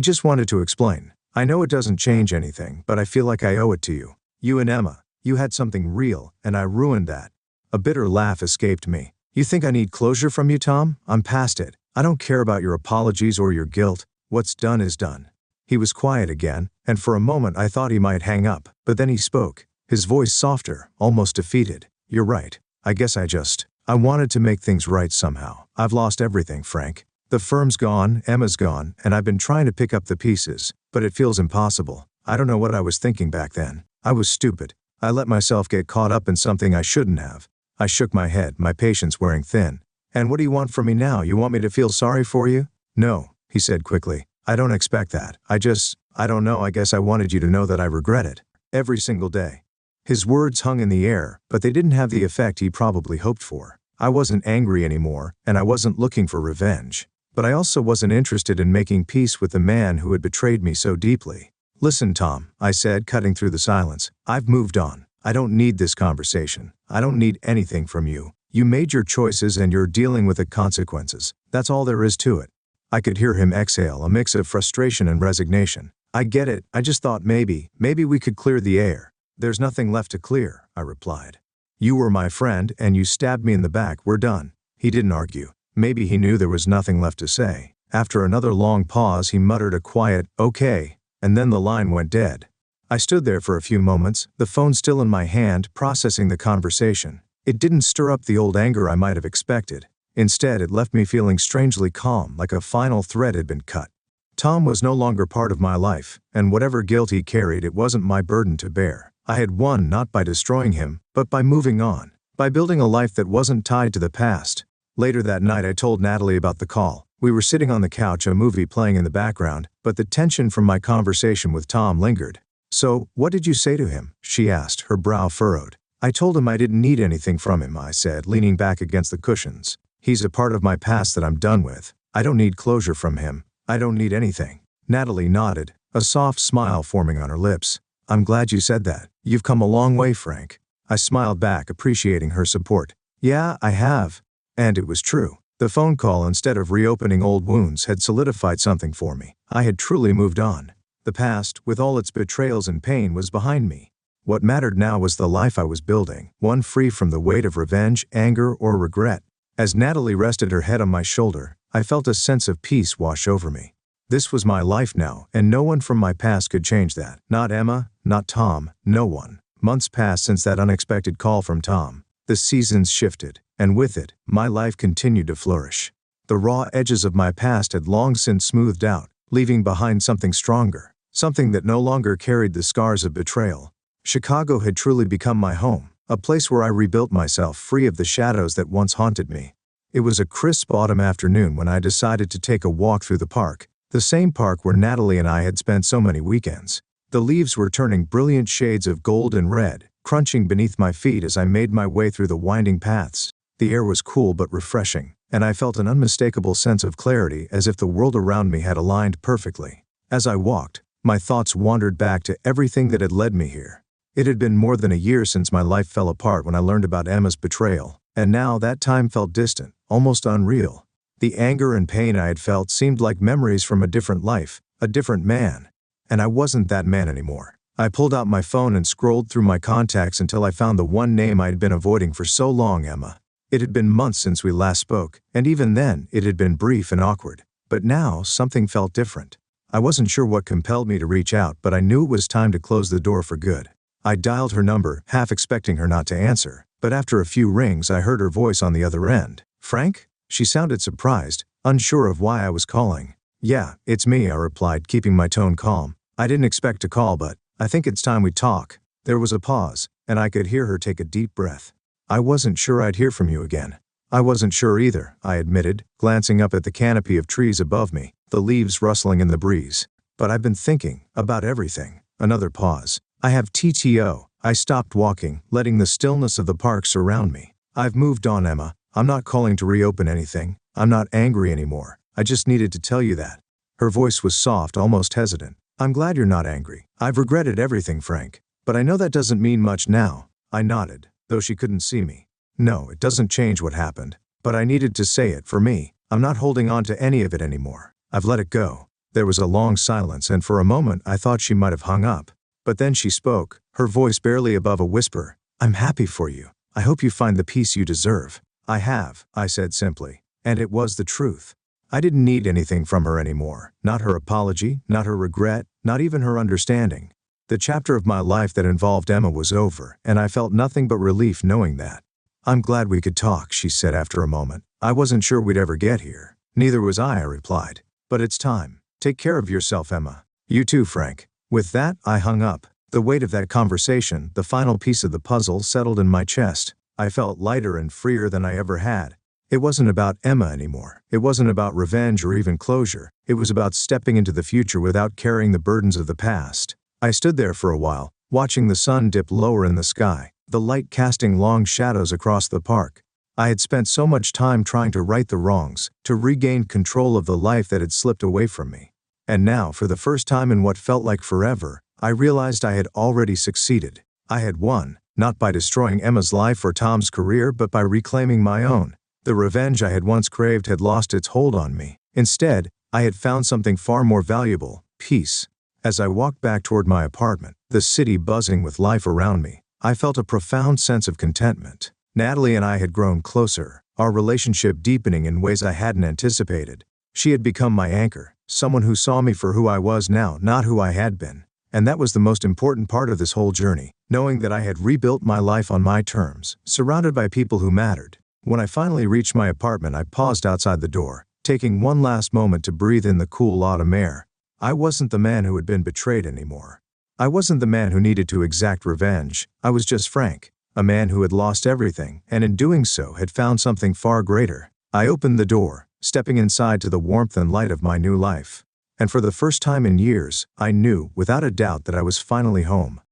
just wanted to explain. I know it doesn't change anything, but I feel like I owe it to you. You and Emma, you had something real, and I ruined that." A bitter laugh escaped me. "You think I need closure from you, Tom? I'm past it. I don't care about your apologies or your guilt. What's done is done." He was quiet again, and for a moment I thought he might hang up, but then he spoke, his voice softer, almost defeated. "You're right. I guess I wanted to make things right somehow. I've lost everything, Frank. The firm's gone, Emma's gone, and I've been trying to pick up the pieces, but it feels impossible. I don't know what I was thinking back then. I was stupid. I let myself get caught up in something I shouldn't have." I shook my head, my patience wearing thin. "And what do you want from me now? You want me to feel sorry for you?" "No," he said quickly. "I don't expect that. I don't know, I guess I wanted you to know that I regret it. Every single day." His words hung in the air, but they didn't have the effect he probably hoped for. I wasn't angry anymore, and I wasn't looking for revenge. But I also wasn't interested in making peace with the man who had betrayed me so deeply. "Listen, Tom," I said, cutting through the silence. "I've moved on. I don't need this conversation. I don't need anything from you. You made your choices and you're dealing with the consequences. That's all there is to it." I could hear him exhale, a mix of frustration and resignation. "I get it. I just thought maybe we could clear the air." "There's nothing left to clear," I replied. "You were my friend, and you stabbed me in the back. We're done." He didn't argue. Maybe he knew there was nothing left to say. After another long pause, he muttered a quiet, "Okay," and then the line went dead. I stood there for a few moments, the phone still in my hand, processing the conversation. It didn't stir up the old anger I might have expected. Instead, it left me feeling strangely calm, like a final thread had been cut. Tom was no longer part of my life, and whatever guilt he carried, it wasn't my burden to bear. I had won not by destroying him, but by moving on, by building a life that wasn't tied to the past. Later that night, I told Natalie about the call. We were sitting on the couch, a movie playing in the background, but the tension from my conversation with Tom lingered. "So, what did you say to him?" she asked, her brow furrowed. "I told him I didn't need anything from him," I said, leaning back against the cushions. "He's a part of my past that I'm done with. I don't need closure from him. I don't need anything." Natalie nodded, a soft smile forming on her lips. "I'm glad you said that. You've come a long way, Frank." I smiled back, appreciating her support. "Yeah, I have." And it was true. The phone call, instead of reopening old wounds, had solidified something for me. I had truly moved on. The past, with all its betrayals and pain, was behind me. What mattered now was the life I was building, one free from the weight of revenge, anger, or regret. As Natalie rested her head on my shoulder, I felt a sense of peace wash over me. This was my life now, and no one from my past could change that. Not Emma, not Tom, no one. Months passed since that unexpected call from Tom. The seasons shifted, and with it, my life continued to flourish. The raw edges of my past had long since smoothed out, leaving behind something stronger, something that no longer carried the scars of betrayal. Chicago had truly become my home, a place where I rebuilt myself, free of the shadows that once haunted me. It was a crisp autumn afternoon when I decided to take a walk through the park, the same park where Natalie and I had spent so many weekends. The leaves were turning brilliant shades of gold and red, crunching beneath my feet as I made my way through the winding paths. The air was cool but refreshing, and I felt an unmistakable sense of clarity, as if the world around me had aligned perfectly. As I walked, my thoughts wandered back to everything that had led me here. It had been more than a year since my life fell apart when I learned about Emma's betrayal, and now that time felt distant, almost unreal. The anger and pain I had felt seemed like memories from a different life, a different man. And I wasn't that man anymore. I pulled out my phone and scrolled through my contacts until I found the one name I had been avoiding for so long: Emma. It had been months since we last spoke, and even then, it had been brief and awkward. But now, something felt different. I wasn't sure what compelled me to reach out, but I knew it was time to close the door for good. I dialed her number, half expecting her not to answer, but after a few rings, I heard her voice on the other end. "Frank?" She sounded surprised, unsure of why I was calling. "Yeah, it's me," I replied, keeping my tone calm. "I didn't expect to call, but I think it's time we talk." There was a pause, and I could hear her take a deep breath. "I wasn't sure I'd hear from you again." "I wasn't sure either," I admitted, glancing up at the canopy of trees above me, the leaves rustling in the breeze. "But I've been thinking about everything." Another pause. "I have TTO." I stopped walking, letting the stillness of the park surround me. "I've moved on, Emma. I'm not calling to reopen anything. I'm not angry anymore. I just needed to tell you that." Her voice was soft, almost hesitant. "I'm glad you're not angry. I've regretted everything, Frank. But I know that doesn't mean much now." I nodded, though she couldn't see me. "No, it doesn't change what happened. But I needed to say it. For me, I'm not holding on to any of it anymore. I've let it go." There was a long silence, and for a moment I thought she might have hung up. But then she spoke, her voice barely above a whisper. "I'm happy for you. I hope you find the peace you deserve." "I have," I said simply. And it was the truth. I didn't need anything from her anymore. Not her apology, not her regret, not even her understanding. The chapter of my life that involved Emma was over, and I felt nothing but relief knowing that. "I'm glad we could talk," she said after a moment. "I wasn't sure we'd ever get here." "Neither was I," replied. "But it's time. Take care of yourself, Emma." "You too, Frank." With that, I hung up. The weight of that conversation, the final piece of the puzzle, settled in my chest. I felt lighter and freer than I ever had. It wasn't about Emma anymore. It wasn't about revenge or even closure. It was about stepping into the future without carrying the burdens of the past. I stood there for a while, watching the sun dip lower in the sky, the light casting long shadows across the park. I had spent so much time trying to right the wrongs, to regain control of the life that had slipped away from me. And now, for the first time in what felt like forever, I realized I had already succeeded. I had won, not by destroying Emma's life or Tom's career, but by reclaiming my own. The revenge I had once craved had lost its hold on me. Instead, I had found something far more valuable: peace. As I walked back toward my apartment, the city buzzing with life around me, I felt a profound sense of contentment. Natalie and I had grown closer, our relationship deepening in ways I hadn't anticipated. She had become my anchor, someone who saw me for who I was now, not who I had been. And that was the most important part of this whole journey, knowing that I had rebuilt my life on my terms, surrounded by people who mattered. When I finally reached my apartment, I paused outside the door, taking one last moment to breathe in the cool autumn air. I wasn't the man who had been betrayed anymore. I wasn't the man who needed to exact revenge. I was just Frank, a man who had lost everything, and in doing so had found something far greater. I opened the door, stepping inside to the warmth and light of my new life. And for the first time in years, I knew, without a doubt, that I was finally home.